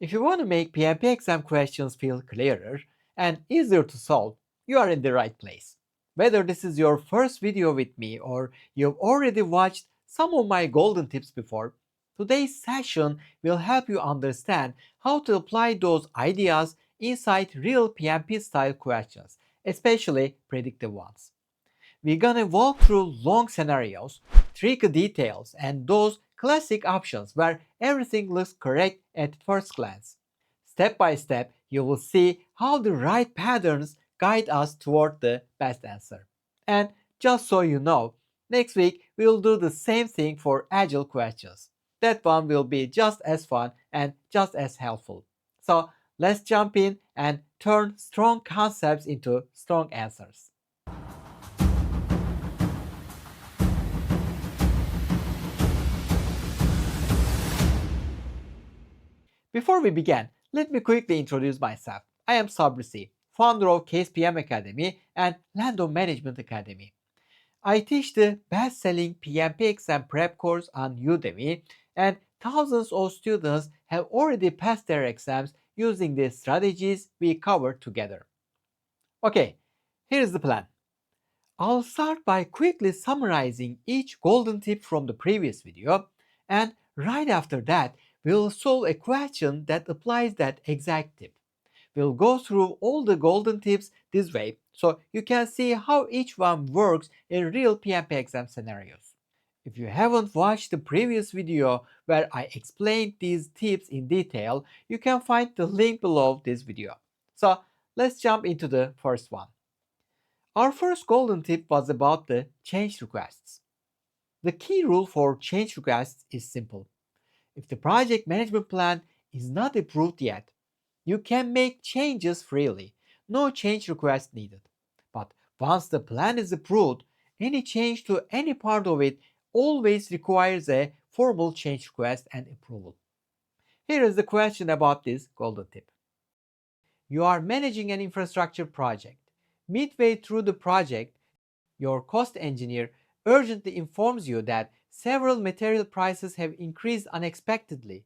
If you want to make PMP exam questions feel clearer and easier to solve, you are in the right place. Whether this is your first video with me or you've already watched some of my golden tips before, today's session will help you understand how to apply those ideas inside real PMP style questions, especially predictive ones. We're gonna walk through long scenarios, tricky details, and those classic options where everything looks correct at first glance. Step by step, you will see how the right patterns guide us toward the best answer. And just so you know, next week we will do the same thing for agile questions. That one will be just as fun and just as helpful. So let's jump in and turn strong concepts into strong answers. Before we begin, let me quickly introduce myself. I am Sabri C, founder of casePM Academy and Lando Management Academy. I teach the best-selling PMP exam prep course on Udemy, and thousands of students have already passed their exams using the strategies we covered together. Okay, here's the plan. I'll start by quickly summarizing each golden tip from the previous video, and right after that, we'll solve a question that applies that exact tip. We'll go through all the golden tips this way so you can see how each one works in real PMP exam scenarios. If you haven't watched the previous video where I explained these tips in detail, you can find the link below this video. So let's jump into the first one. Our first golden tip was about the change requests. The key rule for change requests is simple. If the project management plan is not approved yet, you can make changes freely. No change request needed. But once the plan is approved, any change to any part of it always requires a formal change request and approval. Here is the question about this golden tip. You are managing an infrastructure project. Midway through the project, your cost engineer urgently informs you that several material prices have increased unexpectedly,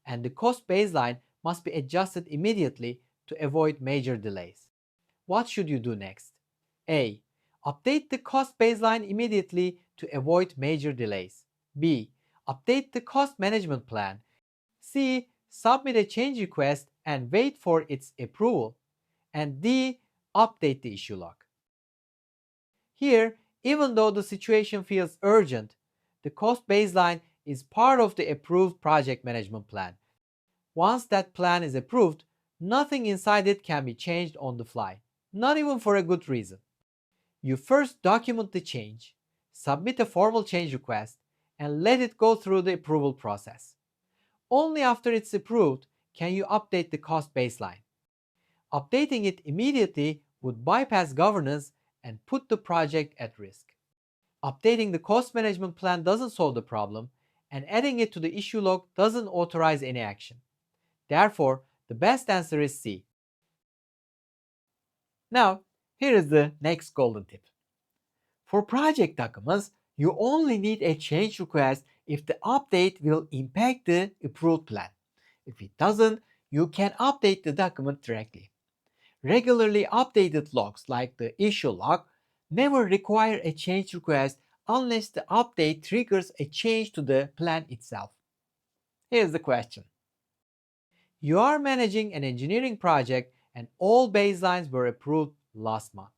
and the cost baseline must be adjusted immediately to avoid major delays. What should you do next? A. Update the cost baseline immediately to avoid major delays. B. Update the cost management plan. C. Submit a change request and wait for its approval. And D. Update the issue log. Here, even though the situation feels urgent, the cost baseline is part of the approved project management plan. Once that plan is approved, nothing inside it can be changed on the fly, not even for a good reason. You first document the change, submit a formal change request, and let it go through the approval process. Only after it's approved can you update the cost baseline. Updating it immediately would bypass governance and put the project at risk. Updating the cost management plan doesn't solve the problem, and adding it to the issue log doesn't authorize any action. Therefore, the best answer is C. Now, here is the next golden tip. For project documents, you only need a change request if the update will impact the approved plan. If it doesn't, you can update the document directly. Regularly updated logs like the issue log never require a change request unless the update triggers a change to the plan itself. Here's the question. You are managing an engineering project and all baselines were approved last month.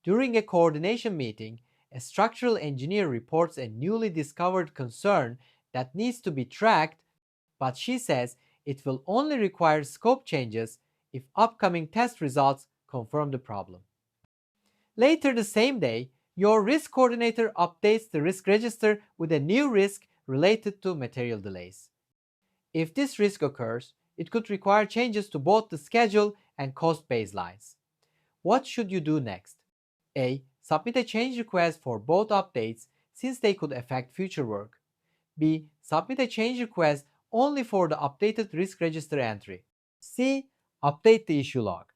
During a coordination meeting, a structural engineer reports a newly discovered concern that needs to be tracked, but she says it will only require scope changes if upcoming test results confirm the problem. Later the same day, your risk coordinator updates the risk register with a new risk related to material delays. If this risk occurs, it could require changes to both the schedule and cost baselines. What should you do next? A. Submit a change request for both updates since they could affect future work. B. Submit a change request only for the updated risk register entry. C. Update the issue log.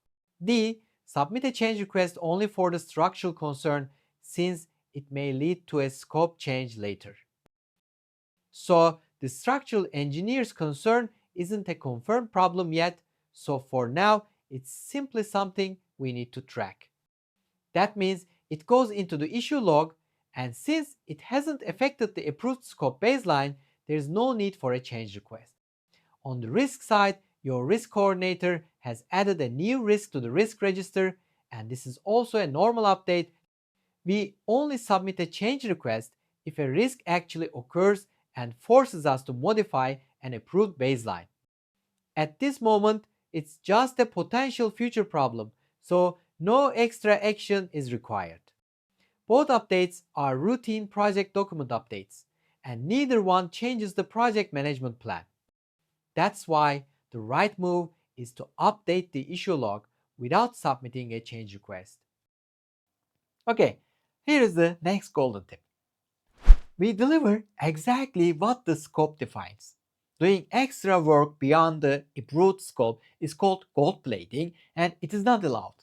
D. Submit a change request only for the structural concern since it may lead to a scope change later. So, the structural engineer's concern isn't a confirmed problem yet, so for now, it's simply something we need to track. That means it goes into the issue log, and since it hasn't affected the approved scope baseline, there is no need for a change request. On the risk side, your risk coordinator has added a new risk to the risk register, and this is also a normal update. We only submit a change request if a risk actually occurs and forces us to modify an approved baseline. At this moment, it's just a potential future problem, so no extra action is required. Both updates are routine project document updates, and neither one changes the project management plan. That's why the right move is to update the issue log without submitting a change request. Okay, here is the next golden tip. We deliver exactly what the scope defines. Doing extra work beyond the approved scope is called goldplating, and it is not allowed.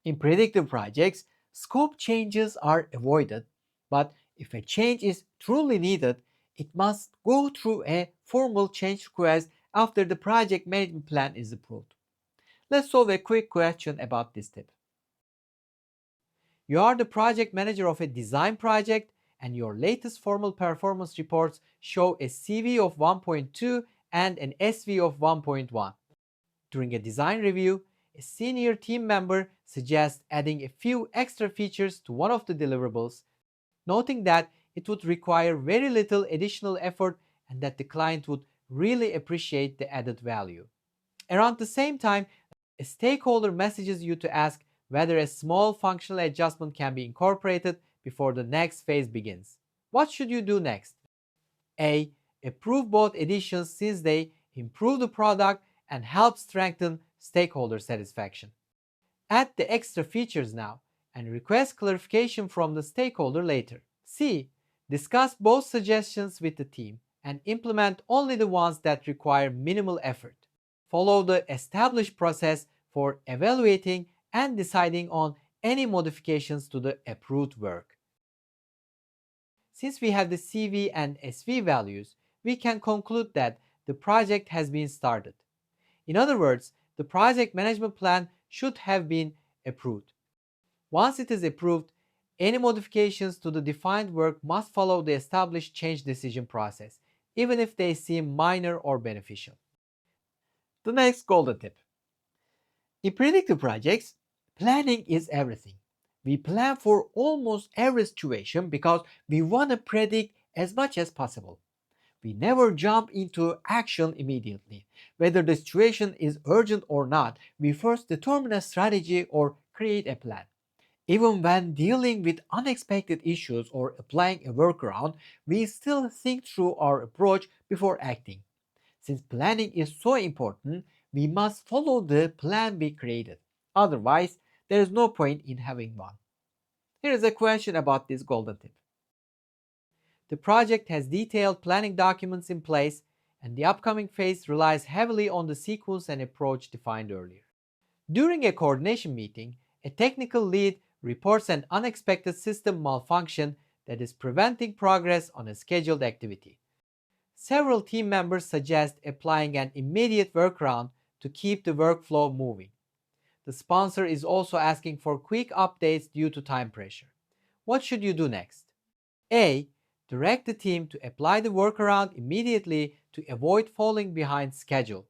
In predictive projects, scope changes are avoided, but if a change is truly needed, it must go through a formal change request after the project management plan is approved. Let's solve a quick question about this tip. You are the project manager of a design project, and your latest formal performance reports show a CV of 1.2 and an SV of 1.1. During a design review, a senior team member suggests adding a few extra features to one of the deliverables, noting that it would require very little additional effort and that the client would really appreciate the added value. Around the same time, a stakeholder messages you to ask whether a small functional adjustment can be incorporated before the next phase begins. What should you do next? A. Approve both additions since they improve the product and help strengthen stakeholder satisfaction. Add the extra features now and request clarification from the stakeholder later. C. Discuss both suggestions with the team and implement only the ones that require minimal effort. Follow the established process for evaluating and deciding on any modifications to the approved work. Since we have the CV and SV values, we can conclude that the project has been started. In other words, the project management plan should have been approved. Once it is approved, any modifications to the defined work must follow the established change decision process, even if they seem minor or beneficial. The next golden tip. In predictive projects, planning is everything. We plan for almost every situation because we want to predict as much as possible. We never jump into action immediately. Whether the situation is urgent or not, we first determine a strategy or create a plan. Even when dealing with unexpected issues or applying a workaround, we still think through our approach before acting. Since planning is so important, we must follow the plan we created. Otherwise, there is no point in having one. Here is a question about this golden tip. The project has detailed planning documents in place, and the upcoming phase relies heavily on the sequence and approach defined earlier. During a coordination meeting, a technical lead reports an unexpected system malfunction that is preventing progress on a scheduled activity. Several team members suggest applying an immediate workaround to keep the workflow moving. The sponsor is also asking for quick updates due to time pressure. What should you do next? A. Direct the team to apply the workaround immediately to avoid falling behind schedule.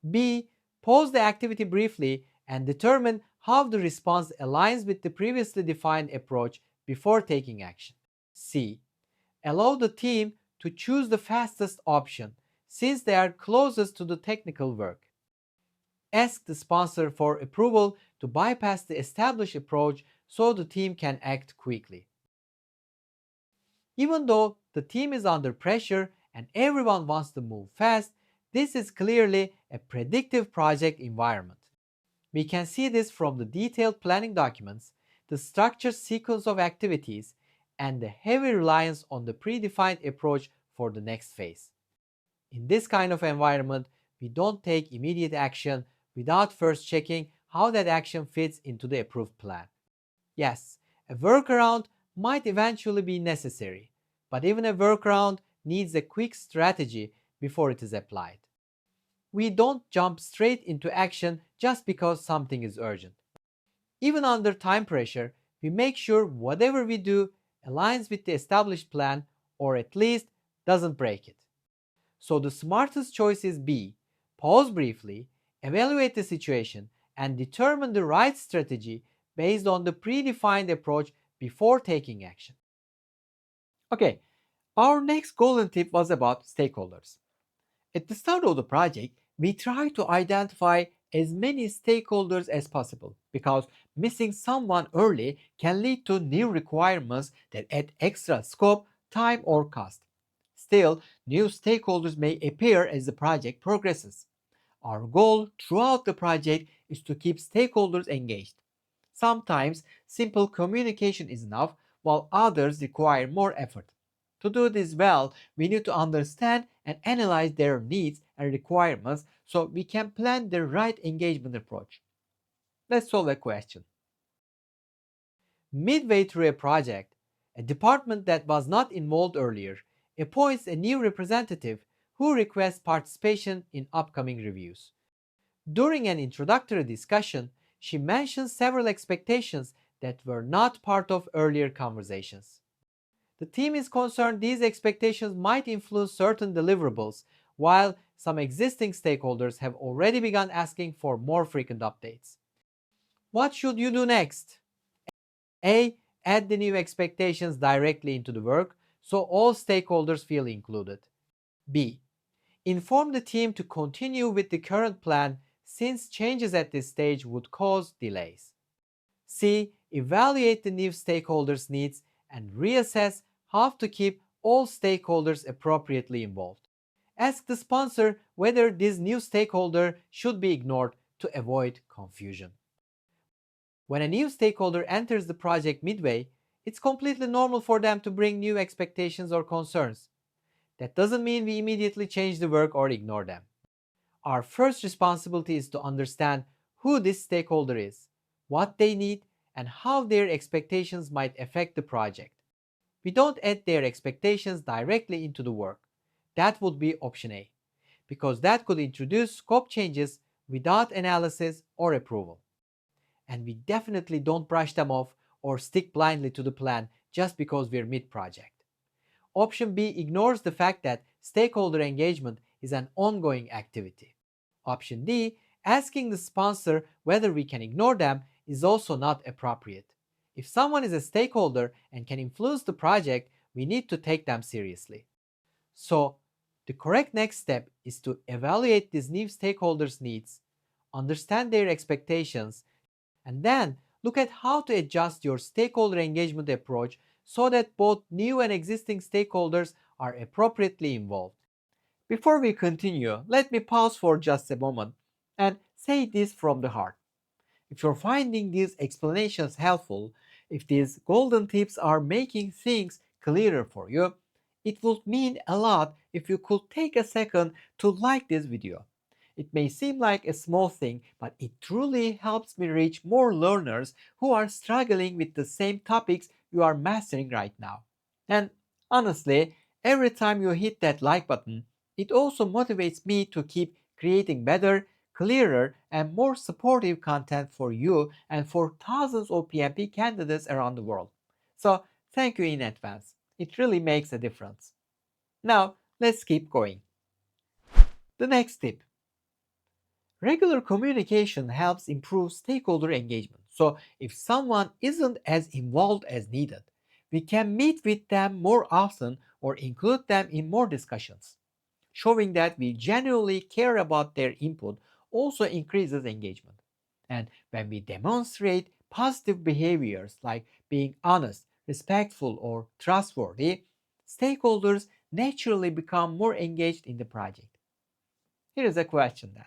B. Pause the activity briefly and determine how the response aligns with the previously defined approach before taking action. C. Allow the team to choose the fastest option since they are closest to the technical work. Ask the sponsor for approval to bypass the established approach so the team can act quickly. Even though the team is under pressure and everyone wants to move fast, this is clearly a predictive project environment. We can see this from the detailed planning documents, the structured sequence of activities, and the heavy reliance on the predefined approach for the next phase. In this kind of environment, we don't take immediate action without first checking how that action fits into the approved plan. Yes, a workaround might eventually be necessary, but even a workaround needs a quick strategy before it is applied. we don't jump straight into action just because something is urgent. Even under time pressure, we make sure whatever we do aligns with the established plan or at least doesn't break it. So the smartest choice is B. Pause briefly, evaluate the situation, and determine the right strategy based on the predefined approach before taking action. Okay, our next golden tip was about stakeholders. At the start of the project, we try to identify as many stakeholders as possible because missing someone early can lead to new requirements that add extra scope, time, or cost. Still, new stakeholders may appear as the project progresses. Our goal throughout the project is to keep stakeholders engaged. Sometimes simple communication is enough, while others require more effort. To do this well, we need to understand and analyze their needs and requirements so we can plan the right engagement approach. Let's solve a question. Midway through a project, a department that was not involved earlier appoints a new representative who requests participation in upcoming reviews. During an introductory discussion, she mentions several expectations that were not part of earlier conversations. The team is concerned these expectations might influence certain deliverables, while some existing stakeholders have already begun asking for more frequent updates. What should you do next? A. Add the new expectations directly into the work so all stakeholders feel included. B. Inform the team to continue with the current plan since changes at this stage would cause delays. C. Evaluate the new stakeholders' needs and reassess how to keep all stakeholders appropriately involved. Ask the sponsor whether this new stakeholder should be ignored to avoid confusion. When a new stakeholder enters the project midway, it's completely normal for them to bring new expectations or concerns. That doesn't mean we immediately change the work or ignore them. Our first responsibility is to understand who this stakeholder is, what they need, and how their expectations might affect the project. We don't add their expectations directly into the work. That would be option A, because that could introduce scope changes without analysis or approval. And we definitely don't brush them off or stick blindly to the plan just because we're mid-project. Option B ignores the fact that stakeholder engagement is an ongoing activity. Option D, asking the sponsor whether we can ignore them, is also not appropriate. If someone is a stakeholder and can influence the project, we need to take them seriously. So, the correct next step is to evaluate these new stakeholders' needs, understand their expectations, and then look at how to adjust your stakeholder engagement approach so that both new and existing stakeholders are appropriately involved. Before we continue, let me pause for just a moment and say this from the heart. If you're finding these explanations helpful, if these golden tips are making things clearer for you, it would mean a lot if you could take a second to like this video. It may seem like a small thing, but it truly helps me reach more learners who are struggling with the same topics you are mastering right now. And honestly, every time you hit that like button, it also motivates me to keep creating better, clearer, and more supportive content for you and for thousands of PMP candidates around the world. So, thank you in advance. It really makes a difference. Now, let's keep going. The next tip. Regular communication helps improve stakeholder engagement. So, if someone isn't as involved as needed, we can meet with them more often or include them in more discussions. Showing that we genuinely care about their input also increases engagement. And when we demonstrate positive behaviors like being honest, respectful, or trustworthy, stakeholders naturally become more engaged in the project. Here is a question then.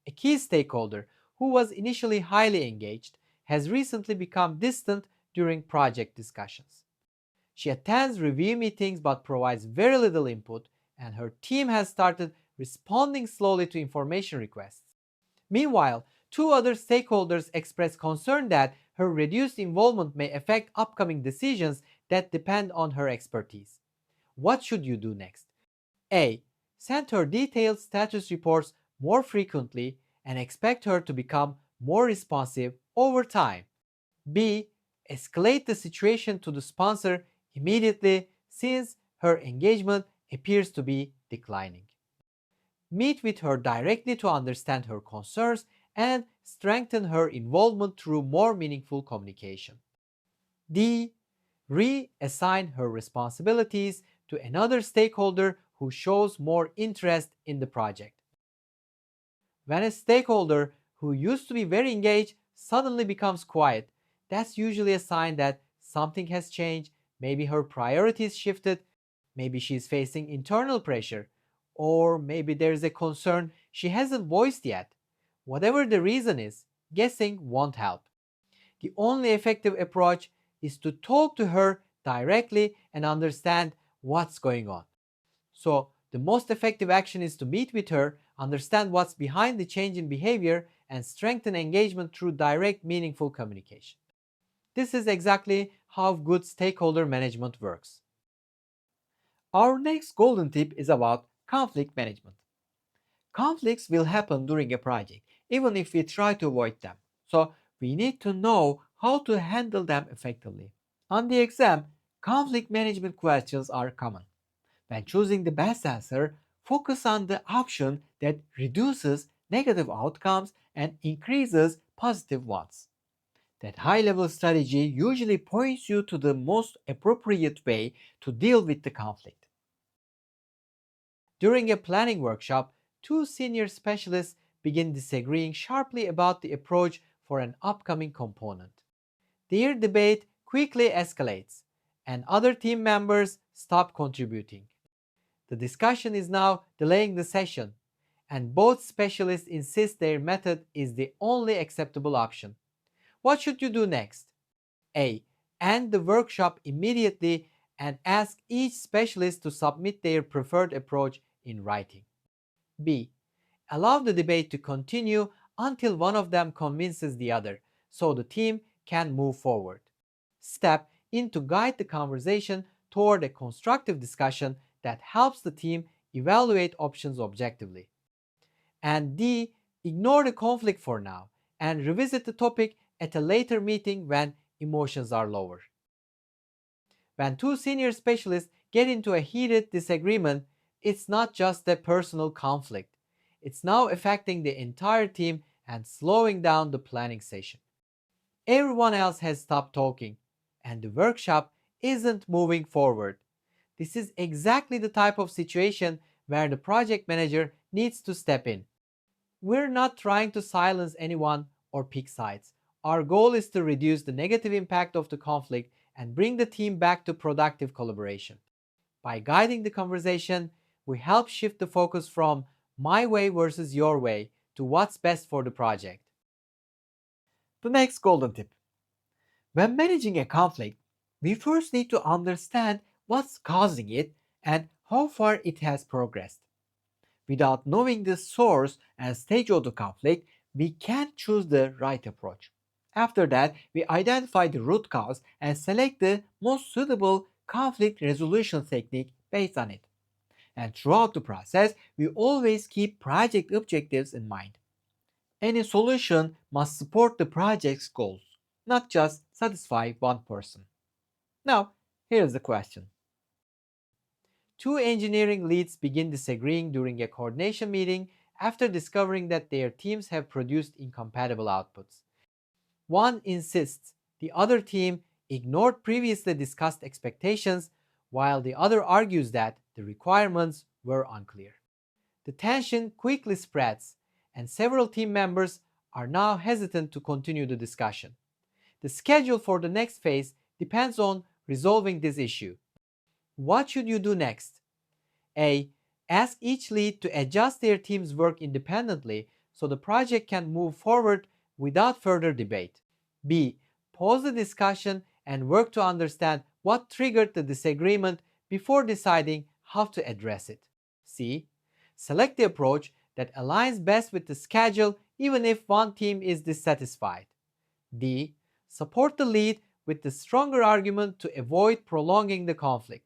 A key stakeholder who was initially highly engaged has recently become distant during project discussions. She attends review meetings but provides very little input, and her team has started responding slowly to information requests. Meanwhile, two other stakeholders express concern that her reduced involvement may affect upcoming decisions that depend on her expertise. What should you do next? A. Send her detailed status reports more frequently and expect her to become more responsive over time. B. Escalate the situation to the sponsor immediately since her engagement appears to be declining. Meet with her directly to understand her concerns and strengthen her involvement through more meaningful communication. D. Reassign her responsibilities to another stakeholder who shows more interest in the project. When a stakeholder who used to be very engaged suddenly becomes quiet, that's usually a sign that something has changed. Maybe her priorities shifted, maybe she's facing internal pressure, or maybe there's a concern she hasn't voiced yet. Whatever the reason is, guessing won't help. The only effective approach is to talk to her directly and understand what's going on. So, the most effective action is to meet with her, understand what's behind the change in behavior, and strengthen engagement through direct, meaningful communication. This is exactly how good stakeholder management works. Our next golden tip is about conflict management. Conflicts will happen during a project, even if we try to avoid them. So, we need to know how to handle them effectively. On the exam, conflict management questions are common. When choosing the best answer, focus on the option that reduces negative outcomes and increases positive ones. That high level strategy usually points you to the most appropriate way to deal with the conflict. During a planning workshop, two senior specialists begin disagreeing sharply about the approach for an upcoming component. Their debate quickly escalates, and other team members stop contributing. The discussion is now delaying the session, and both specialists insist their method is the only acceptable option. What should you do next? A. End the workshop immediately and ask each specialist to submit their preferred approach in writing. B. Allow the debate to continue until one of them convinces the other so the team can move forward. Step in to guide the conversation toward a constructive discussion that helps the team evaluate options objectively. And D. Ignore the conflict for now and revisit the topic at a later meeting when emotions are lower. When two senior specialists get into a heated disagreement, it's not just a personal conflict. It's now affecting the entire team and slowing down the planning session. Everyone else has stopped talking, and the workshop isn't moving forward. This is exactly the type of situation where the project manager needs to step in. We're not trying to silence anyone or pick sides. Our goal is to reduce the negative impact of the conflict and bring the team back to productive collaboration. By guiding the conversation, we help shift the focus from my way versus your way to what's best for the project. The next golden tip. When managing a conflict, we first need to understand what's causing it and how far it has progressed. Without knowing the source and stage of the conflict, we can't choose the right approach. After that, we identify the root cause and select the most suitable conflict resolution technique based on it. And throughout the process, we always keep project objectives in mind. Any solution must support the project's goals, not just satisfy one person. Now, here's the question. Two engineering leads begin disagreeing during a coordination meeting after discovering that their teams have produced incompatible outputs. One insists the other team ignored previously discussed expectations, while the other argues that the requirements were unclear. The tension quickly spreads, and several team members are now hesitant to continue the discussion. The schedule for the next phase depends on resolving this issue. What should you do next? A. Ask each lead to adjust their team's work independently so the project can move forward without further debate. B. Pause the discussion and work to understand what triggered the disagreement before deciding how to address it. C. Select the approach that aligns best with the schedule even if one team is dissatisfied. D. Support the lead with the stronger argument to avoid prolonging the conflict.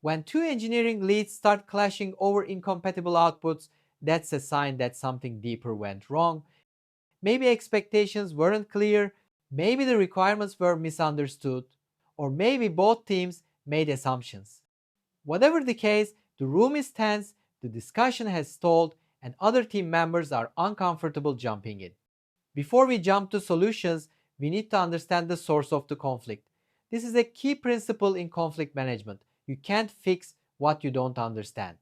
When two engineering leads start clashing over incompatible outputs, that's a sign that something deeper went wrong. Maybe expectations weren't clear, maybe the requirements were misunderstood, or maybe both teams made assumptions. Whatever the case, the room is tense, the discussion has stalled, and other team members are uncomfortable jumping in. Before we jump to solutions, we need to understand the source of the conflict. This is a key principle in conflict management. You can't fix what you don't understand.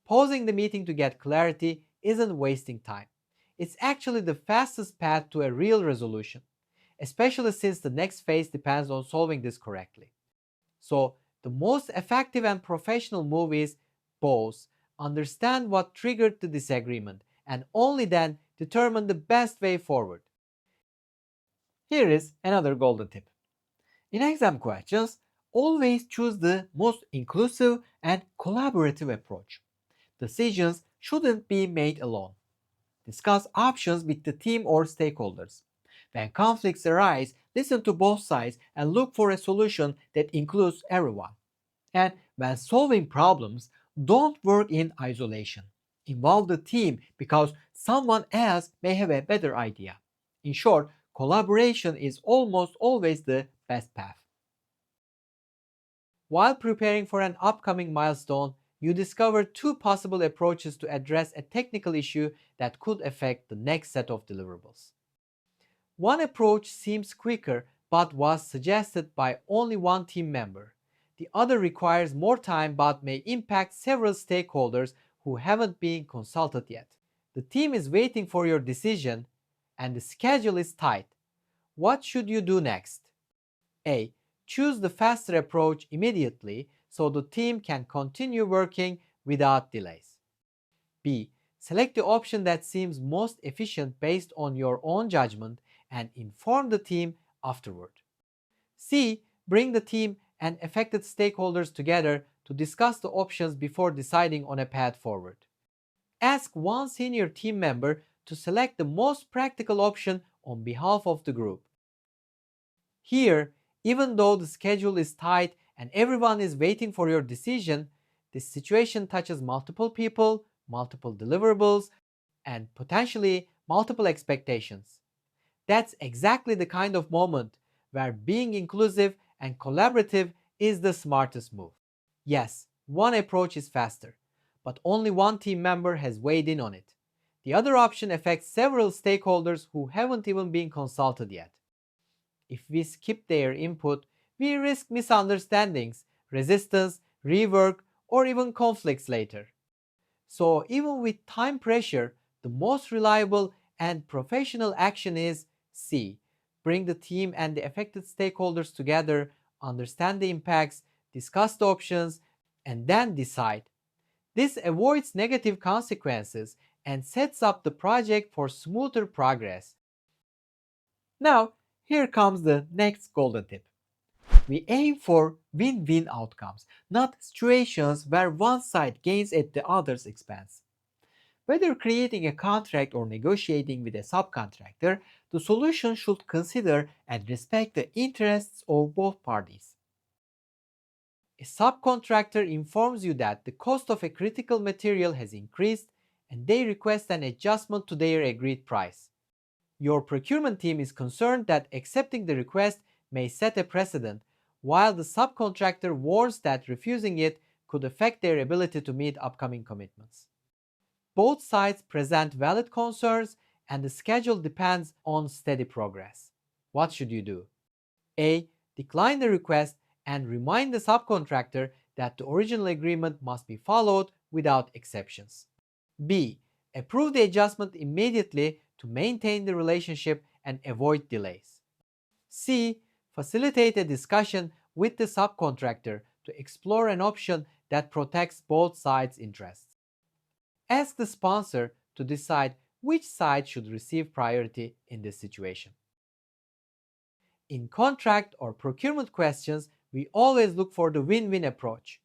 Pausing the meeting to get clarity isn't wasting time. It's actually the fastest path to a real resolution, especially since the next phase depends on solving this correctly. So, the most effective and professional move is pause, understand what triggered the disagreement, and only then determine the best way forward. Here is another golden tip. In exam questions, always choose the most inclusive and collaborative approach. Decisions shouldn't be made alone. Discuss options with the team or stakeholders. When conflicts arise, listen to both sides and look for a solution that includes everyone. And when solving problems, don't work in isolation. Involve the team because someone else may have a better idea. In short, collaboration is almost always the best path. While preparing for an upcoming milestone, you discover two possible approaches to address a technical issue that could affect the next set of deliverables. One approach seems quicker but was suggested by only one team member. The other requires more time but may impact several stakeholders who haven't been consulted yet. The team is waiting for your decision and the schedule is tight. What should you do next? A. Choose the faster approach immediately so the team can continue working without delays. B. Select the option that seems most efficient based on your own judgment and inform the team afterward. C. Bring the team and affected stakeholders together to discuss the options before deciding on a path forward. Ask one senior team member to select the most practical option on behalf of the group. Here, even though the schedule is tight and everyone is waiting for your decision, this situation touches multiple people, multiple deliverables, and potentially multiple expectations. That's exactly the kind of moment where being inclusive and collaborative is the smartest move. Yes, one approach is faster, but only one team member has weighed in on it. The other option affects several stakeholders who haven't even been consulted yet. If we skip their input, we risk misunderstandings, resistance, rework, or even conflicts later. So, even with time pressure, the most reliable and professional action is C. Bring the team and the affected stakeholders together, understand the impacts, discuss the options, and then decide. This avoids negative consequences and sets up the project for smoother progress. Now, here comes the next golden tip. We aim for win-win outcomes, not situations where one side gains at the other's expense. Whether creating a contract or negotiating with a subcontractor, the solution should consider and respect the interests of both parties. A subcontractor informs you that the cost of a critical material has increased and they request an adjustment to their agreed price. Your procurement team is concerned that accepting the request may set a precedent, while the subcontractor warns that refusing it could affect their ability to meet upcoming commitments. Both sides present valid concerns, and the schedule depends on steady progress. What should you do? A. Decline the request and remind the subcontractor that the original agreement must be followed without exceptions. B. Approve the adjustment immediately to maintain the relationship and avoid delays. C. Facilitate a discussion with the subcontractor to explore an option that protects both sides' interests. Ask the sponsor to decide which side should receive priority in this situation. In contract or procurement questions, we always look for the win-win approach.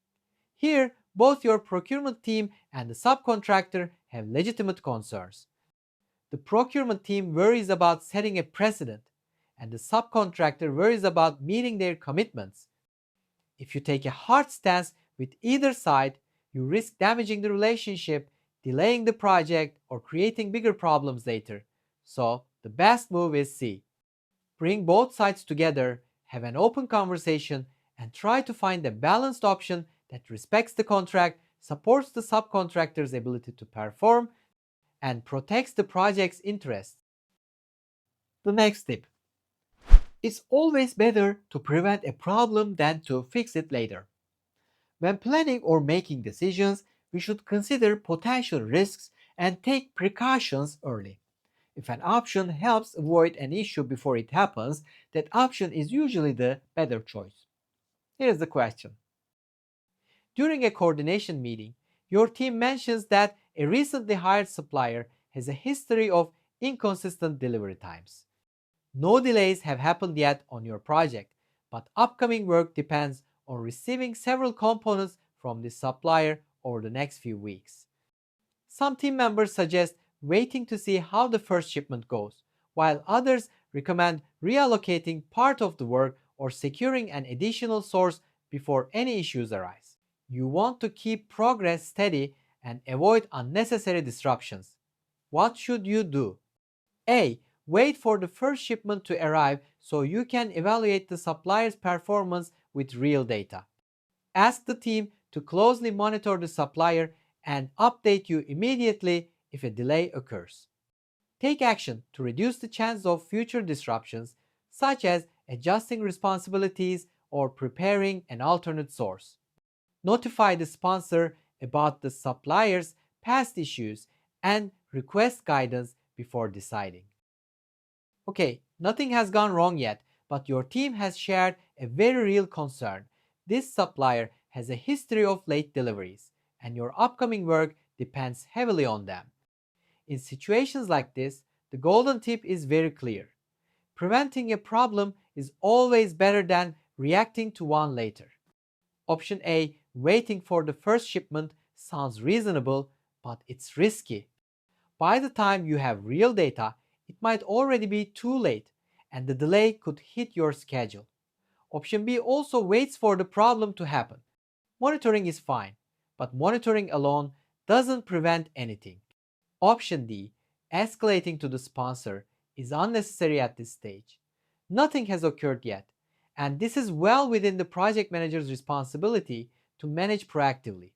Here, both your procurement team and the subcontractor have legitimate concerns. The procurement team worries about setting a precedent, and the subcontractor worries about meeting their commitments. If you take a hard stance With either side, you risk damaging the relationship, delaying the project, or creating bigger problems later. So, the best move is C. Bring both sides together, have an open conversation, and try to find a balanced option that respects the contract, supports the subcontractor's ability to perform, and protects the project's interests. The next tip: it's always better to prevent a problem than to fix it later. When planning or making decisions, we should consider potential risks and take precautions early. If an option helps avoid an issue before it happens, that option is usually the better choice. Here's the question. During a coordination meeting, your team mentions that a recently hired supplier has a history of inconsistent delivery times. No delays have happened yet on your project, but upcoming work depends on receiving several components from this supplier over the next few weeks. Some team members suggest waiting to see how the first shipment goes, while others recommend reallocating part of the work or securing an additional source before any issues arise. You want to keep progress steady and avoid unnecessary disruptions. What should you do? A. Wait for the first shipment to arrive so you can evaluate the supplier's performance with real data. Ask the team to closely monitor the supplier and update you immediately if a delay occurs. Take action to reduce the chance of future disruptions, such as adjusting responsibilities or preparing an alternate source. Notify the sponsor about the supplier's past issues and request guidance before deciding. Okay, nothing has gone wrong yet, but your team has shared a very real concern. This supplier has a history of late deliveries, and your upcoming work depends heavily on them. In situations like this, the golden tip is very clear. Preventing a problem is always better than reacting to one later. Option A, waiting for the first shipment, sounds reasonable, but it's risky. By the time you have real data, it might already be too late, and the delay could hit your schedule. Option B also waits for the problem to happen. Monitoring is fine, but monitoring alone doesn't prevent anything. Option D, escalating to the sponsor, is unnecessary at this stage. Nothing has occurred yet, and this is well within the project manager's responsibility to manage proactively.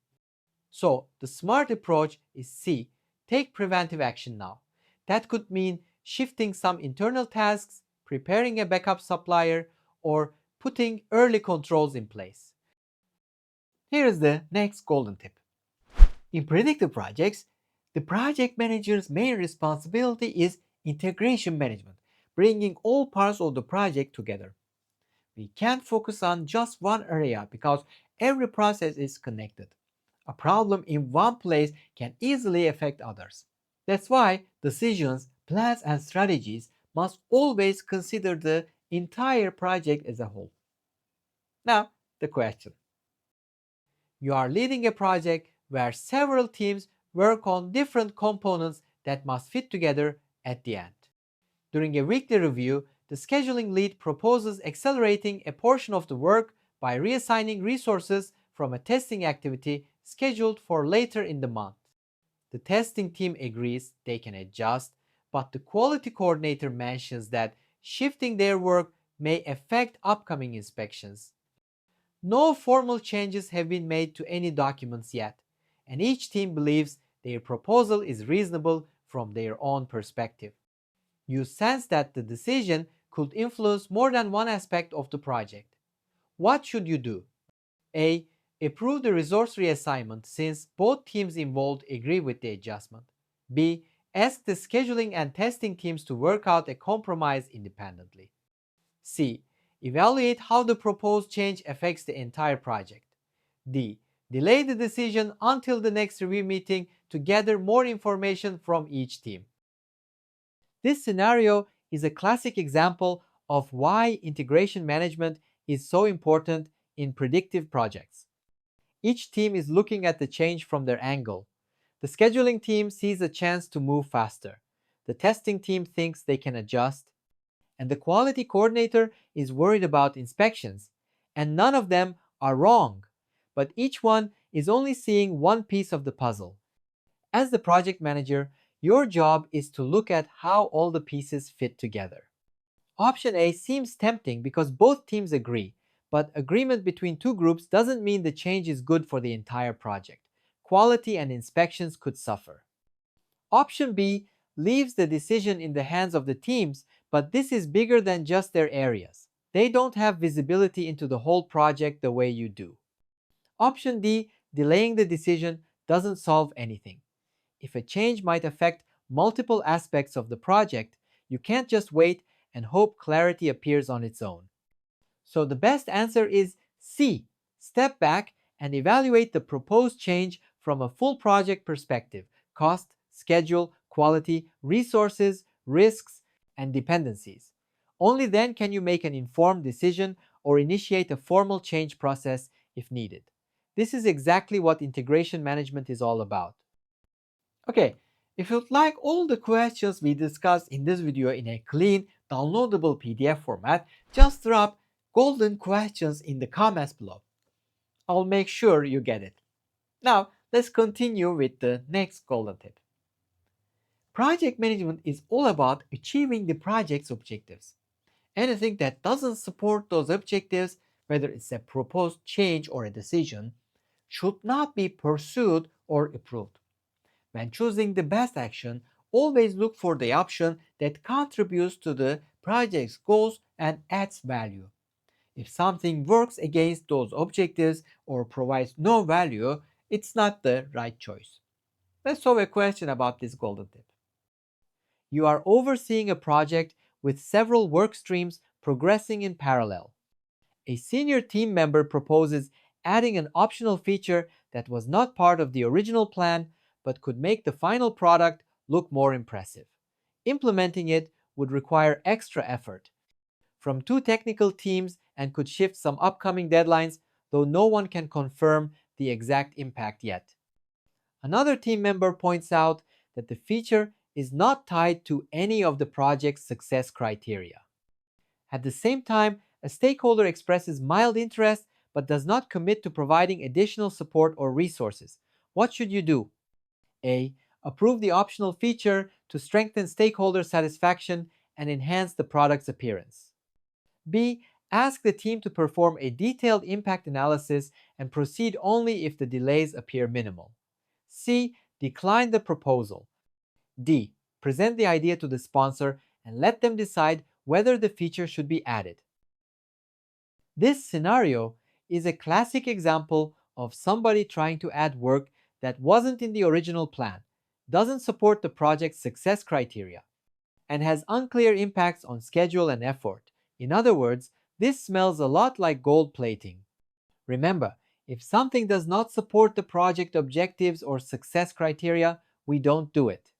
So, the smart approach is C, take preventive action now. That could mean shifting some internal tasks, preparing a backup supplier, or putting early controls in place. Here is the next golden tip. In predictive projects, the project manager's main responsibility is integration management, bringing all parts of the project together. We can't focus on just one area because every process is connected. A problem in one place can easily affect others. That's why decisions, plans, and strategies must always consider the entire project as a whole. Now, the question. You are leading a project where several teams work on different components that must fit together at the end. During a weekly review, the scheduling lead proposes accelerating a portion of the work by reassigning resources from a testing activity scheduled for later in the month. The testing team agrees they can adjust, but the quality coordinator mentions that shifting their work may affect upcoming inspections. No formal changes have been made to any documents yet, and each team believes their proposal is reasonable from their own perspective. You sense that the decision could influence more than one aspect of the project. What should you do? A. Approve the resource reassignment since both teams involved agree with the adjustment. B. Ask the scheduling and testing teams to work out a compromise independently. C. Evaluate how the proposed change affects the entire project. D. Delay the decision until the next review meeting to gather more information from each team. This scenario is a classic example of why integration management is so important in predictive projects. Each team is looking at the change from their angle. The scheduling team sees a chance to move faster. The testing team thinks they can adjust. And the quality coordinator is worried about inspections. And none of them are wrong. but each one is only seeing one piece of the puzzle. As the project manager, your job is to look at how all the pieces fit together. Option A seems tempting because both teams agree, but agreement between two groups doesn't mean the change is good for the entire project. Quality and inspections could suffer. Option B leaves the decision in the hands of the teams, but this is bigger than just their areas. They don't have visibility into the whole project the way you do. Option D, delaying the decision, doesn't solve anything. If a change might affect multiple aspects of the project, you can't just wait and hope clarity appears on its own. So the best answer is C. Step back and evaluate the proposed change from a full project perspective: cost, schedule, quality, resources, risks, and dependencies. Only then can you make an informed decision or initiate a formal change process if needed. This is exactly what integration management is all about. Okay, if you'd like all the questions we discussed in this video in a clean, downloadable PDF format, just drop golden questions in the comments below. I'll make sure you get it. Now, let's continue with the next golden tip. Project management is all about achieving the project's objectives. Anything that doesn't support those objectives, whether it's a proposed change or a decision, should not be pursued or approved. When choosing the best action, always look for the option that contributes to the project's goals and adds value. If something works against those objectives or provides no value, it's not the right choice. Let's solve a question about this golden tip. You are overseeing a project with several work streams progressing in parallel. A senior team member proposes adding an optional feature that was not part of the original plan but could make the final product look more impressive. Implementing it would require extra effort from two technical teams and could shift some upcoming deadlines, though no one can confirm the exact impact yet. Another team member points out that the feature is not tied to any of the project's success criteria. At the same time, a stakeholder expresses mild interest but does not commit to providing additional support or resources. What should you do? A. Approve the optional feature to strengthen stakeholder satisfaction and enhance the product's appearance. B. Ask the team to perform a detailed impact analysis and proceed only if the delays appear minimal. C. Decline the proposal. D. Present the idea to the sponsor and let them decide whether the feature should be added. This scenario is a classic example of somebody trying to add work that wasn't in the original plan, doesn't support the project's success criteria, and has unclear impacts on schedule and effort. In other words, this smells a lot like gold plating. Remember, if something does not support the project objectives or success criteria, we don't do it.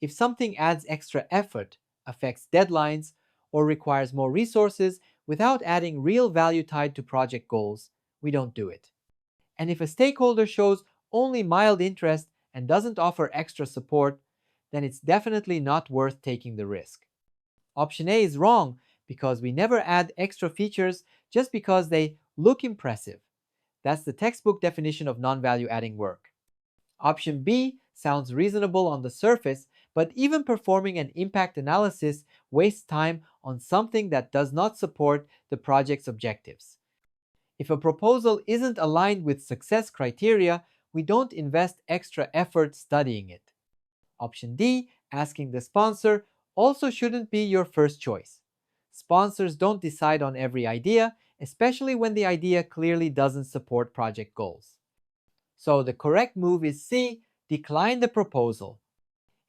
If something adds extra effort, affects deadlines, or requires more resources without adding real value tied to project goals, we don't do it. And if a stakeholder shows only mild interest and doesn't offer extra support, then it's definitely not worth taking the risk. Option A is wrong because we never add extra features just because they look impressive. That's the textbook definition of non-value adding work. Option B sounds reasonable on the surface, but even performing an impact analysis wastes time on something that does not support the project's objectives. If a proposal isn't aligned with success criteria, we don't invest extra effort studying it. Option D, asking the sponsor, also shouldn't be your first choice. Sponsors don't decide on every idea, especially when the idea clearly doesn't support project goals. So the correct move is C, decline the proposal.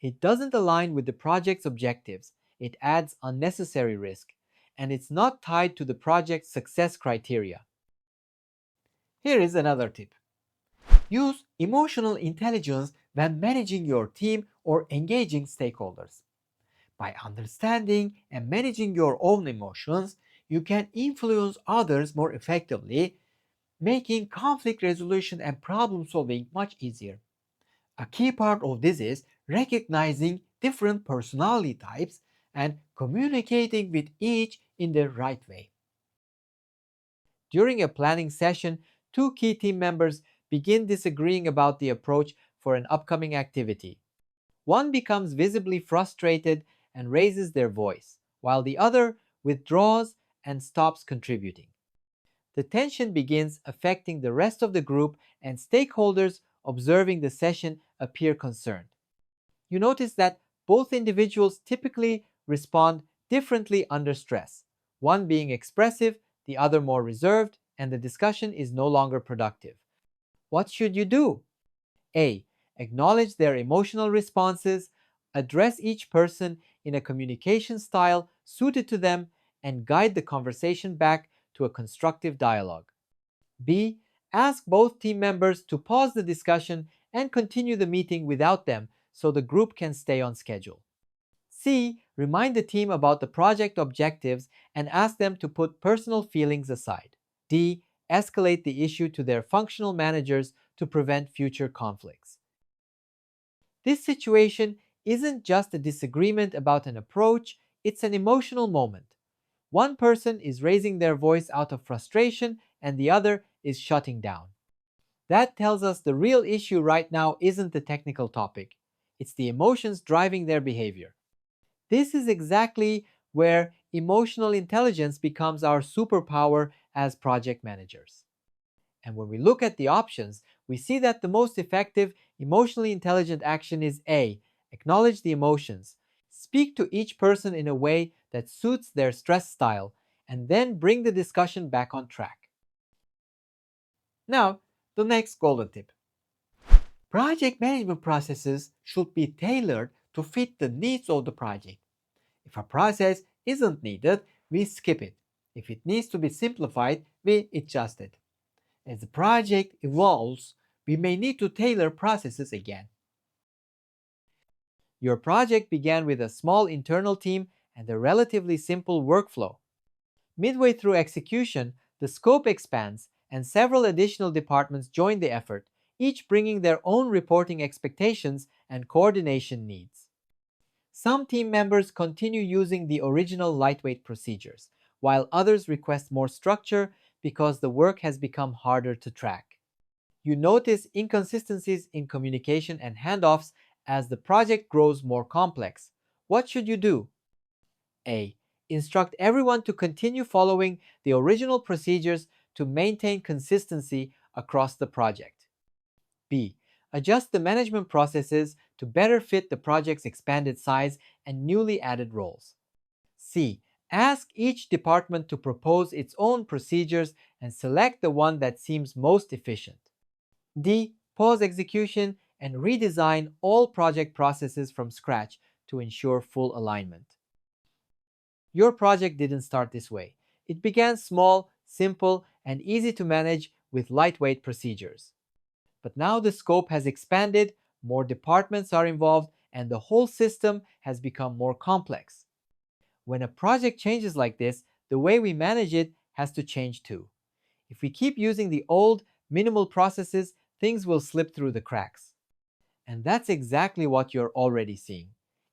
It doesn't align with the project's objectives, it adds unnecessary risk, and it's not tied to the project's success criteria. Here is another tip. Use emotional intelligence when managing your team or engaging stakeholders. By understanding and managing your own emotions, you can influence others more effectively, making conflict resolution and problem solving much easier. A key part of this is recognizing different personality types and communicating with each in the right way. During a planning session, two key team members begin disagreeing about the approach for an upcoming activity. One becomes visibly frustrated and raises their voice, while the other withdraws and stops contributing. The tension begins affecting the rest of the group, and stakeholders observing the session appear concerned. You notice that both individuals typically respond differently under stress, one being expressive, the other more reserved, and the discussion is no longer productive. What should you do? A. Acknowledge their emotional responses, address each person in a communication style suited to them, and guide the conversation back to a constructive dialogue. B. Ask both team members to pause the discussion and continue the meeting without them so the group can stay on schedule. C. Remind the team about the project objectives and ask them to put personal feelings aside. D. Escalate the issue to their functional managers to prevent future conflicts. This situation isn't just a disagreement about an approach, it's an emotional moment. One person is raising their voice out of frustration and the other is shutting down. That tells us the real issue right now isn't the technical topic, it's the emotions driving their behavior. This is exactly where emotional intelligence becomes our superpower as project managers. And when we look at the options, we see that the most effective, emotionally intelligent action is A. Acknowledge the emotions. Speak to each person in a way that suits their stress style, and then bring the discussion back on track. Now, the next golden tip. Project management processes should be tailored to fit the needs of the project. If a process isn't needed, we skip it. If it needs to be simplified, we adjust it. As the project evolves, we may need to tailor processes again. Your project began with a small internal team and a relatively simple workflow. Midway through execution, the scope expands and several additional departments join the effort, each bringing their own reporting expectations and coordination needs. Some team members continue using the original lightweight procedures, while others request more structure because the work has become harder to track. You notice inconsistencies in communication and handoffs as the project grows more complex. What should you do? A. Instruct everyone to continue following the original procedures to maintain consistency across the project. B. Adjust the management processes to better fit the project's expanded size and newly added roles. C. Ask each department to propose its own procedures and select the one that seems most efficient. D. Pause execution and redesign all project processes from scratch to ensure full alignment. Your project didn't start this way. It began small, simple, and easy to manage with lightweight procedures. But now the scope has expanded, more departments are involved, and the whole system has become more complex. When a project changes like this, the way we manage it has to change too. If we keep using the old, minimal processes, things will slip through the cracks. And that's exactly what you're already seeing.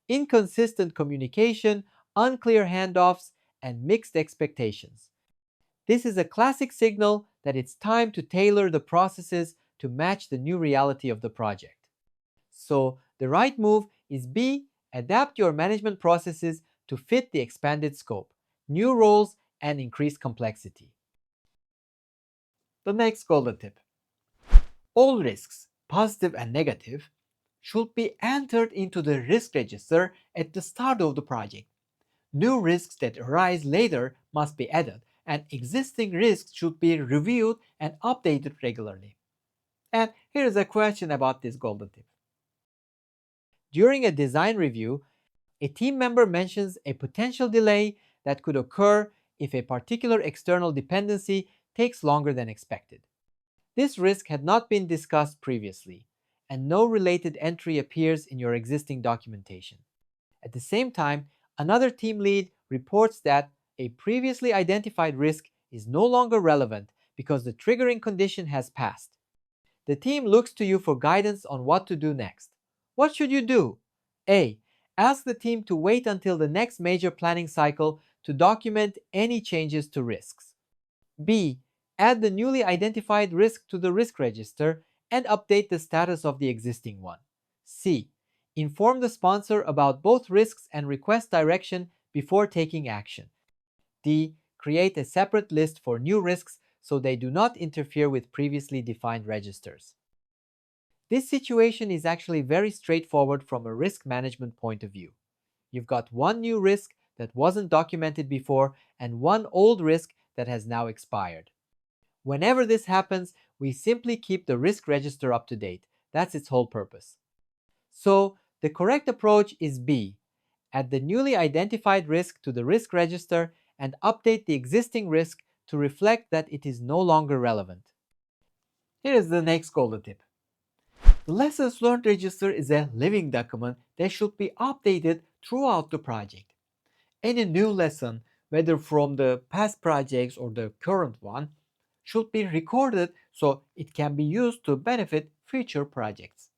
Inconsistent communication, unclear handoffs, and mixed expectations. This is a classic signal that it's time to tailor the processes to match the new reality of the project. So, the right move is B. Adapt your management processes to fit the expanded scope, new roles, and increased complexity. The next golden tip. All risks, positive and negative, should be entered into the risk register at the start of the project. New risks that arise later must be added, and existing risks should be reviewed and updated regularly. And here is a question about this golden tip. During a design review, a team member mentions a potential delay that could occur if a particular external dependency takes longer than expected. This risk had not been discussed previously, and no related entry appears in your existing documentation. At the same time, another team lead reports that a previously identified risk is no longer relevant because the triggering condition has passed. The team looks to you for guidance on what to do next. What should you do? A. Ask the team to wait until the next major planning cycle to document any changes to risks. B. Add the newly identified risk to the risk register and update the status of the existing one. C. Inform the sponsor about both risks and request direction before taking action. D. Create a separate list for new risks so they do not interfere with previously defined registers. This situation is actually very straightforward from a risk management point of view. You've got one new risk that wasn't documented before and one old risk that has now expired. Whenever this happens, we simply keep the risk register up to date. That's its whole purpose. So, the correct approach is B. Add the newly identified risk to the risk register and update the existing risk to reflect that it is no longer relevant. Here is the next golden tip. The lessons learned register is a living document that should be updated throughout the project. Any new lesson, whether from the past projects or the current one, should be recorded so it can be used to benefit future projects.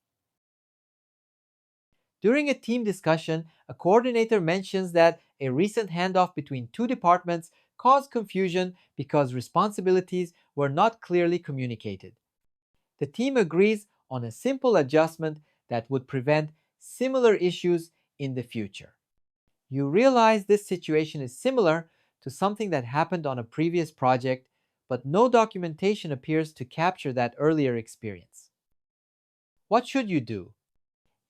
During a team discussion, a coordinator mentions that a recent handoff between two departments caused confusion because responsibilities were not clearly communicated. The team agrees on a simple adjustment that would prevent similar issues in the future. You realize this situation is similar to something that happened on a previous project, but no documentation appears to capture that earlier experience. What should you do?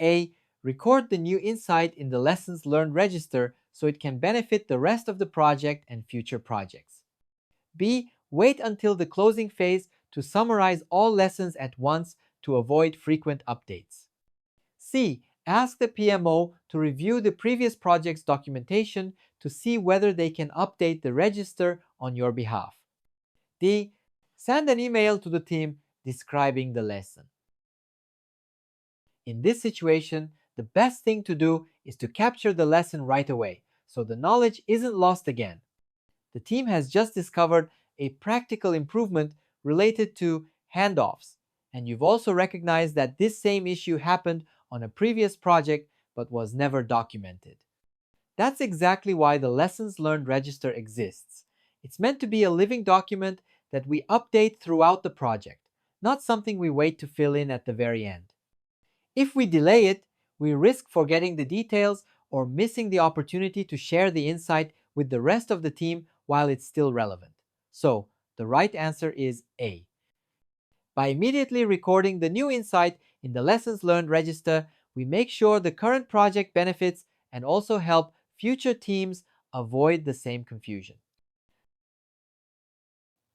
A. Record the new insight in the lessons learned register so it can benefit the rest of the project and future projects. B. Wait until the closing phase to summarize all lessons at once to avoid frequent updates. C. Ask the PMO to review the previous project's documentation to see whether they can update the register on your behalf. D. Send an email to the team describing the lesson. In this situation, the best thing to do is to capture the lesson right away, so the knowledge isn't lost again. The team has just discovered a practical improvement related to handoffs, and you've also recognized that this same issue happened on a previous project but was never documented. That's exactly why the Lessons Learned Register exists. It's meant to be a living document that we update throughout the project, not something we wait to fill in at the very end. If we delay it, we risk forgetting the details or missing the opportunity to share the insight with the rest of the team while it's still relevant. So, the right answer is A. By immediately recording the new insight in the Lessons Learned Register, we make sure the current project benefits and also help future teams avoid the same confusion.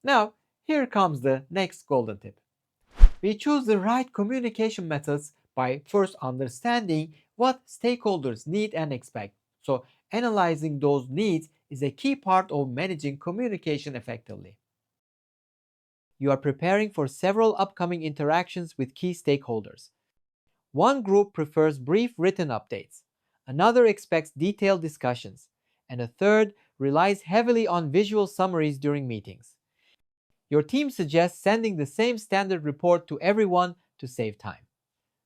Now, here comes the next golden tip. We choose the right communication methods by first understanding what stakeholders need and expect. So, analyzing those needs is a key part of managing communication effectively. You are preparing for several upcoming interactions with key stakeholders. One group prefers brief written updates, another expects detailed discussions, and a third relies heavily on visual summaries during meetings. Your team suggests sending the same standard report to everyone to save time.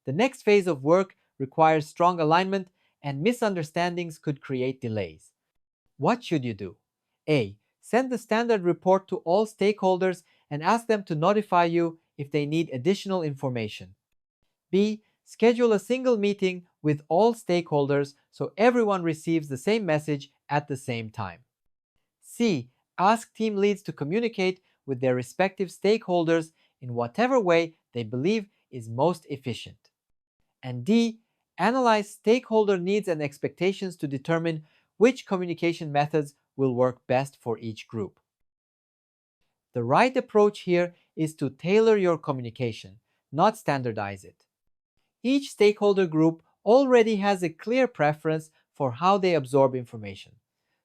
The next phase of work requires strong alignment, and misunderstandings could create delays. What should you do? A. Send the standard report to all stakeholders and ask them to notify you if they need additional information. B. Schedule a single meeting with all stakeholders so everyone receives the same message at the same time. C. Ask team leads to communicate with their respective stakeholders in whatever way they believe is most efficient. And D. Analyze stakeholder needs and expectations to determine which communication methods will work best for each group. The right approach here is to tailor your communication, not standardize it. Each stakeholder group already has a clear preference for how they absorb information.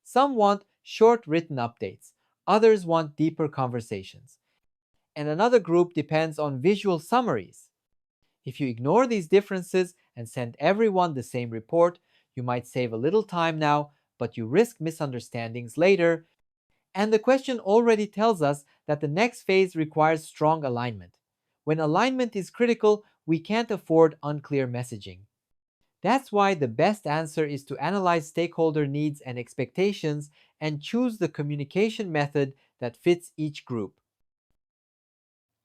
Some want short written updates, others want deeper conversations, and another group depends on visual summaries. If you ignore these differences and send everyone the same report, you might save a little time now, but you risk misunderstandings later. And the question already tells us that the next phase requires strong alignment. When alignment is critical, we can't afford unclear messaging. That's why the best answer is to analyze stakeholder needs and expectations and choose the communication method that fits each group.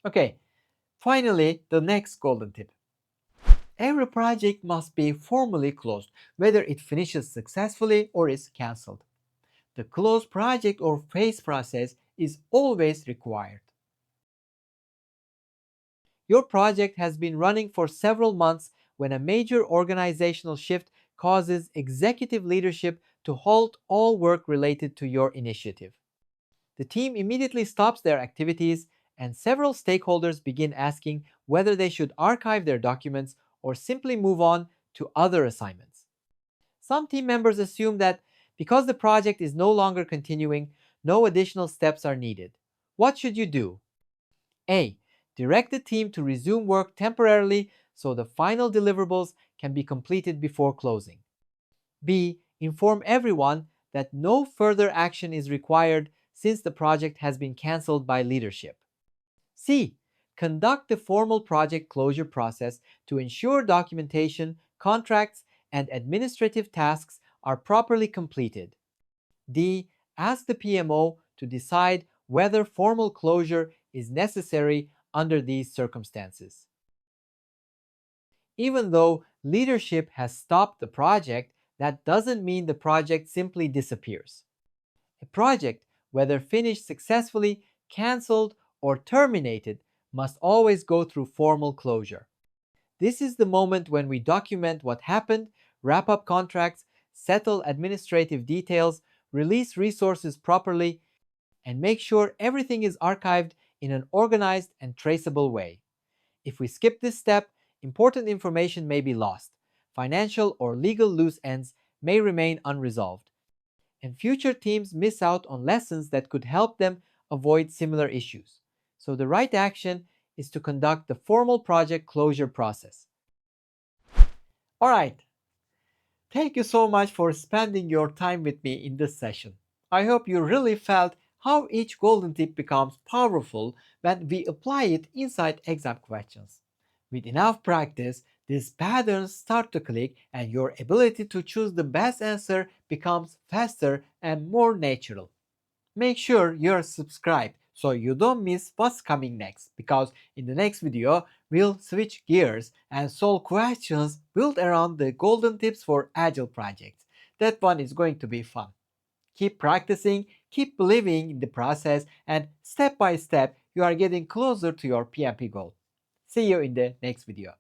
Okay, finally, the next golden tip. Every project must be formally closed, whether it finishes successfully or is cancelled. The close project or phase process is always required. Your project has been running for several months when a major organizational shift causes executive leadership to halt all work related to your initiative. The team immediately stops their activities, and several stakeholders begin asking whether they should archive their documents or simply move on to other assignments. Some team members assume that because the project is no longer continuing, no additional steps are needed. What should you do? A. Direct the team to resume work temporarily so the final deliverables can be completed before closing. B. Inform everyone that no further action is required since the project has been cancelled by leadership. C. Conduct the formal project closure process to ensure documentation, contracts, and administrative tasks are properly completed. D. Ask the PMO to decide whether formal closure is necessary under these circumstances. Even though leadership has stopped the project, that doesn't mean the project simply disappears. A project, whether finished successfully, cancelled, or terminated, must always go through formal closure. This is the moment when we document what happened, wrap up contracts, settle administrative details, release resources properly, and make sure everything is archived in an organized and traceable way. If we skip this step, important information may be lost, financial or legal loose ends may remain unresolved, and future teams miss out on lessons that could help them avoid similar issues. So the right action is to conduct the formal project closure process. Alright, thank you so much for spending your time with me in this session. I hope you really felt how each golden tip becomes powerful when we apply it inside exam questions. With enough practice, these patterns start to click and your ability to choose the best answer becomes faster and more natural. Make sure you're subscribed so you don't miss what's coming next, because in the next video we'll switch gears and solve questions built around the golden tips for agile projects. That one is going to be fun. Keep practicing, keep believing in the process, and step by step you are getting closer to your PMP goal. See you in the next video.